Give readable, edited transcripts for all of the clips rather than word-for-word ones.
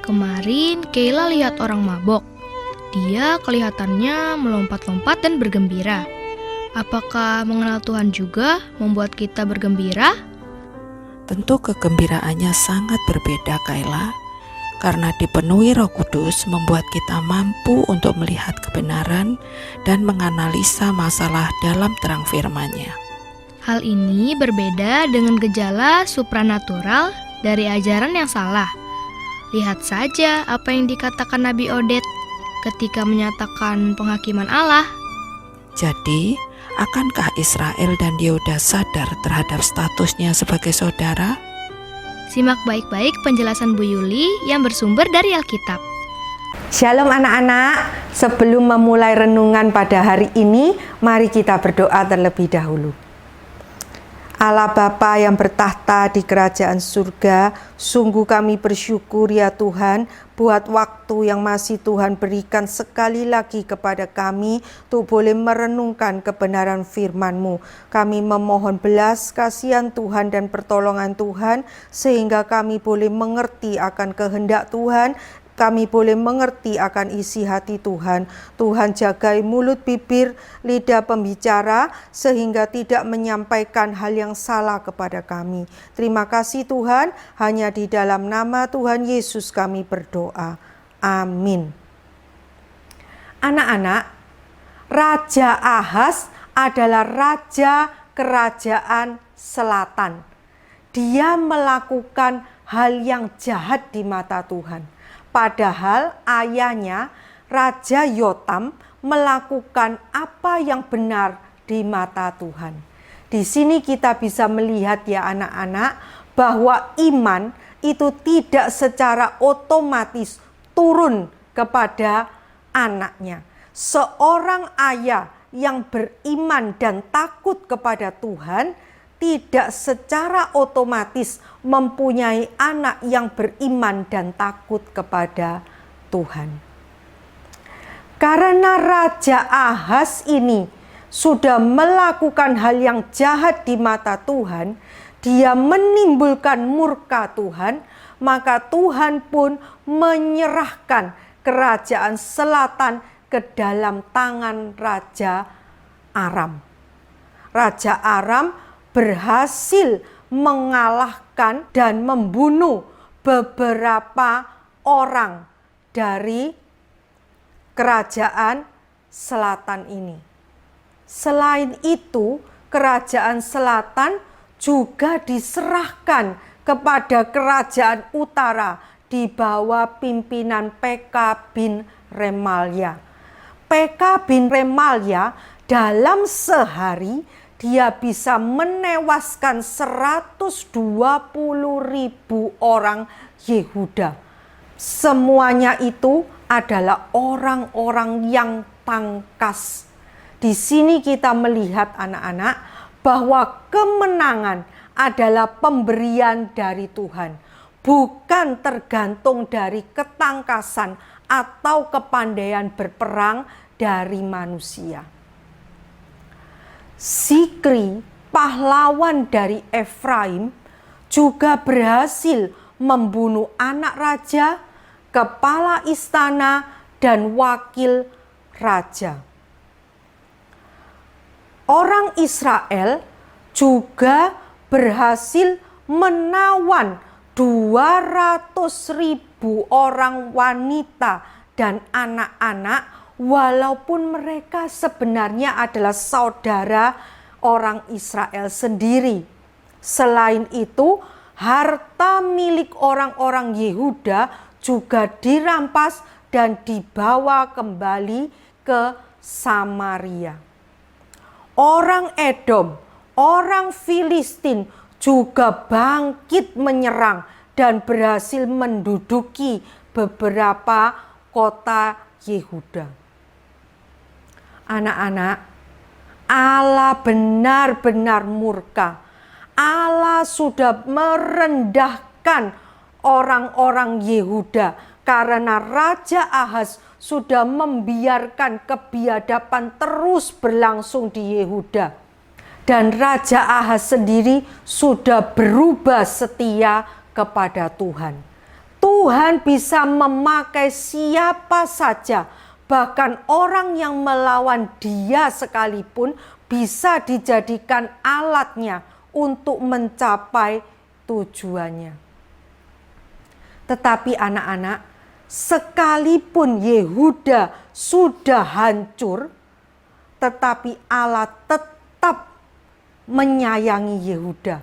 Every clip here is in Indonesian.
Kemarin Kayla lihat orang mabok. Dia kelihatannya melompat-lompat dan bergembira. Apakah mengenal Tuhan juga membuat kita bergembira? Tentu kegembiraannya sangat berbeda, Kayla, karena dipenuhi Roh Kudus membuat kita mampu untuk melihat kebenaran dan menganalisa masalah dalam terang firman-Nya. Hal ini berbeda dengan gejala supranatural dari ajaran yang salah. Lihat saja apa yang dikatakan Nabi Odet ketika menyatakan penghakiman Allah. Jadi, akankah Israel dan Yehuda sadar terhadap statusnya sebagai saudara? Simak baik-baik penjelasan Bu Yuli yang bersumber dari Alkitab. Shalom anak-anak, sebelum memulai renungan pada hari ini, mari kita berdoa terlebih dahulu. Allah Bapa yang bertahta di kerajaan surga, sungguh kami bersyukur ya Tuhan buat waktu yang masih Tuhan berikan sekali lagi kepada kami untuk boleh merenungkan kebenaran firman-Mu. Kami memohon belas kasihan Tuhan dan pertolongan Tuhan sehingga kami boleh mengerti akan kehendak Tuhan. Kami boleh mengerti akan isi hati Tuhan. Tuhan jagai mulut, bibir, lidah pembicara sehingga tidak menyampaikan hal yang salah kepada kami. Terima kasih Tuhan, hanya di dalam nama Tuhan Yesus kami berdoa. Amin. Anak-anak, Raja Ahaz adalah raja kerajaan selatan. Dia melakukan hal yang jahat di mata Tuhan. Padahal ayahnya, Raja Yotam, melakukan apa yang benar di mata Tuhan. Di sini kita bisa melihat ya anak-anak, bahwa iman itu tidak secara otomatis turun kepada anaknya. Seorang ayah yang beriman dan takut kepada Tuhan tidak secara otomatis mempunyai anak yang beriman dan takut kepada Tuhan. Karena Raja Ahaz ini sudah melakukan hal yang jahat di mata Tuhan, dia menimbulkan murka Tuhan, maka Tuhan pun menyerahkan kerajaan selatan ke dalam tangan Raja Aram. Raja Aram berhasil mengalahkan dan membunuh beberapa orang dari kerajaan selatan ini. Selain itu, kerajaan selatan juga diserahkan kepada kerajaan utara di bawah pimpinan Pekah bin Remalia. Pekah bin Remalia dalam sehari dia bisa menewaskan 120.000 orang Yehuda. Semuanya itu adalah orang-orang yang tangkas. Di sini kita melihat anak-anak bahwa kemenangan adalah pemberian dari Tuhan, bukan tergantung dari ketangkasan atau kepandaian berperang dari manusia. Zikri, pahlawan dari Efraim, juga berhasil membunuh anak raja, kepala istana, dan wakil raja. Orang Israel juga berhasil menawan 200.000 orang wanita dan anak-anak, walaupun mereka sebenarnya adalah saudara orang Israel sendiri. Selain itu, harta milik orang-orang Yehuda juga dirampas dan dibawa kembali ke Samaria. Orang Edom, orang Filistin juga bangkit menyerang dan berhasil menduduki beberapa kota Yehuda. Anak-anak, Allah benar-benar murka. Allah sudah merendahkan orang-orang Yehuda karena Raja Ahaz sudah membiarkan kebiadaban terus berlangsung di Yehuda. Dan Raja Ahaz sendiri sudah berubah setia kepada Tuhan. Tuhan bisa memakai siapa saja, bahkan orang yang melawan Dia sekalipun bisa dijadikan alatnya untuk mencapai tujuannya. Tetapi anak-anak, sekalipun Yehuda sudah hancur, tetapi Allah tetap menyayangi Yehuda.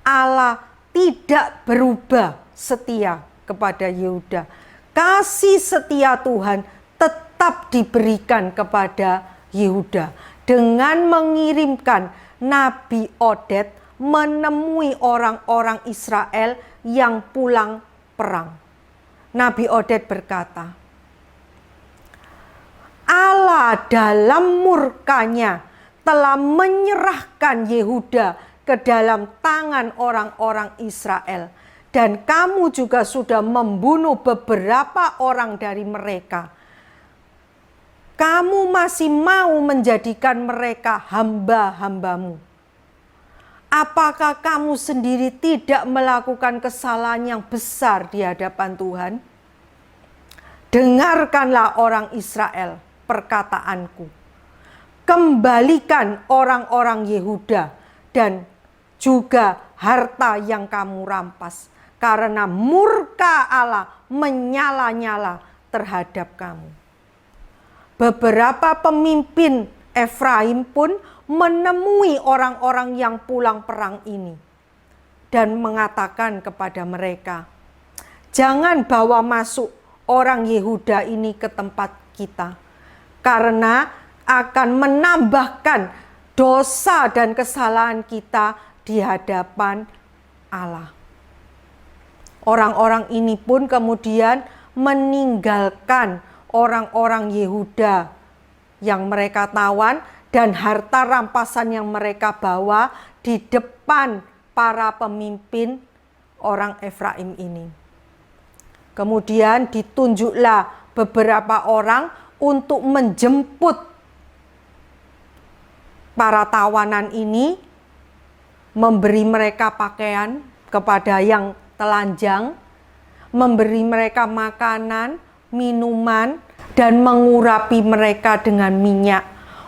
Allah tidak berubah setia kepada Yehuda. Kasih setia Tuhan tetap diberikan kepada Yehuda dengan mengirimkan Nabi Oded menemui orang-orang Israel yang pulang perang. Nabi Oded berkata, Allah dalam murkanya telah menyerahkan Yehuda ke dalam tangan orang-orang Israel, dan kamu juga sudah membunuh beberapa orang dari mereka. Kamu masih mau menjadikan mereka hamba-hambamu. Apakah kamu sendiri tidak melakukan kesalahan yang besar di hadapan Tuhan? Dengarkanlah orang Israel perkataanku. Kembalikan orang-orang Yehuda dan juga harta yang kamu rampas, karena murka Allah menyala-nyala terhadap kamu. Beberapa pemimpin Efraim pun menemui orang-orang yang pulang perang ini dan mengatakan kepada mereka, jangan bawa masuk orang Yehuda ini ke tempat kita, karena akan menambahkan dosa dan kesalahan kita di hadapan Allah. Orang-orang ini pun kemudian meninggalkan orang-orang Yehuda yang mereka tawan dan harta rampasan yang mereka bawa di depan para pemimpin orang Efraim ini. Kemudian ditunjuklah beberapa orang untuk menjemput para tawanan ini, memberi mereka pakaian kepada yang telanjang, memberi mereka makanan, minuman, dan mengurapi mereka dengan minyak.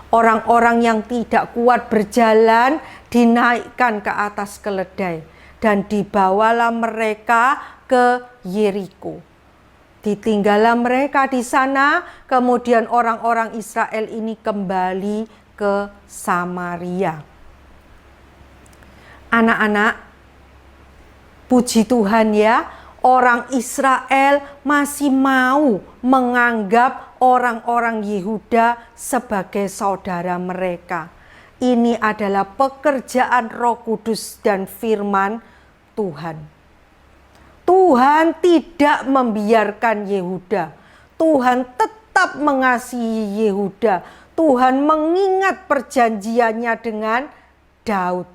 Orang-orang yang tidak kuat berjalan dinaikkan ke atas keledai dan dibawalah mereka ke Yeriko. Ditinggallah mereka di sana, kemudian orang-orang Israel ini kembali ke Samaria. Anak-anak, puji Tuhan ya, orang Israel masih mau menganggap orang-orang Yehuda sebagai saudara mereka. Ini adalah pekerjaan Roh Kudus dan firman Tuhan. Tuhan tidak membiarkan Yehuda. Tuhan tetap mengasihi Yehuda. Tuhan mengingat perjanjiannya dengan Daud.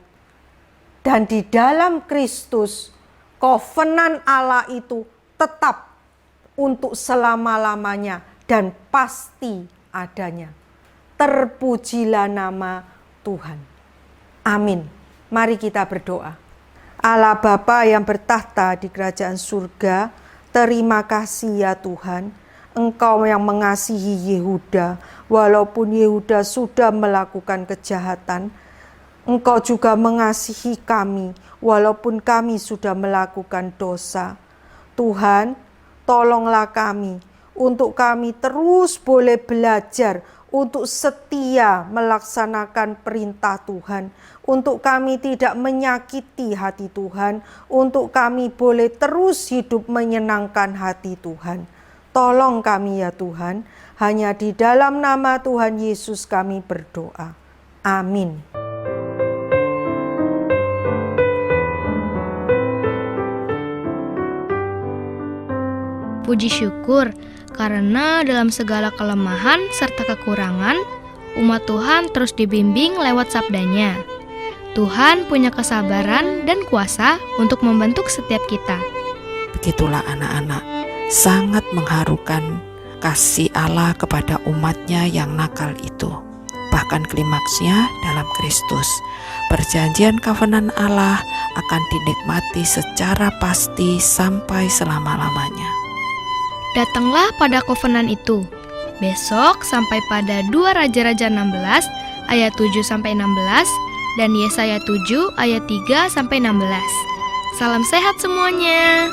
Dan di dalam Kristus, kovenan Allah itu tetap untuk selama-lamanya dan pasti adanya. Terpujilah nama Tuhan. Amin. Mari kita berdoa. Allah Bapa yang bertahta di kerajaan surga, terima kasih ya Tuhan. Engkau yang mengasihi Yehuda, walaupun Yehuda sudah melakukan kejahatan. Engkau juga mengasihi kami, walaupun kami sudah melakukan dosa. Tuhan, tolonglah kami, untuk kami terus boleh belajar untuk setia melaksanakan perintah Tuhan, untuk kami tidak menyakiti hati Tuhan, untuk kami boleh terus hidup menyenangkan hati Tuhan. Tolong kami ya Tuhan, hanya di dalam nama Tuhan Yesus kami berdoa. Amin. Puji syukur, karena dalam segala kelemahan serta kekurangan, umat Tuhan terus dibimbing lewat sabdanya. Tuhan punya kesabaran dan kuasa untuk membentuk setiap kita. Begitulah anak-anak, sangat mengharukan kasih Allah kepada umatnya yang nakal itu. bahkan klimaksnya dalam Kristus. Perjanjian covenant Allah akan dinikmati secara pasti sampai selama-lamanya. Datanglah pada kovenan itu. Besok sampai pada 2 Raja-Raja 16 ayat 7-16 dan Yesaya 7 ayat 3-16. Salam sehat semuanya.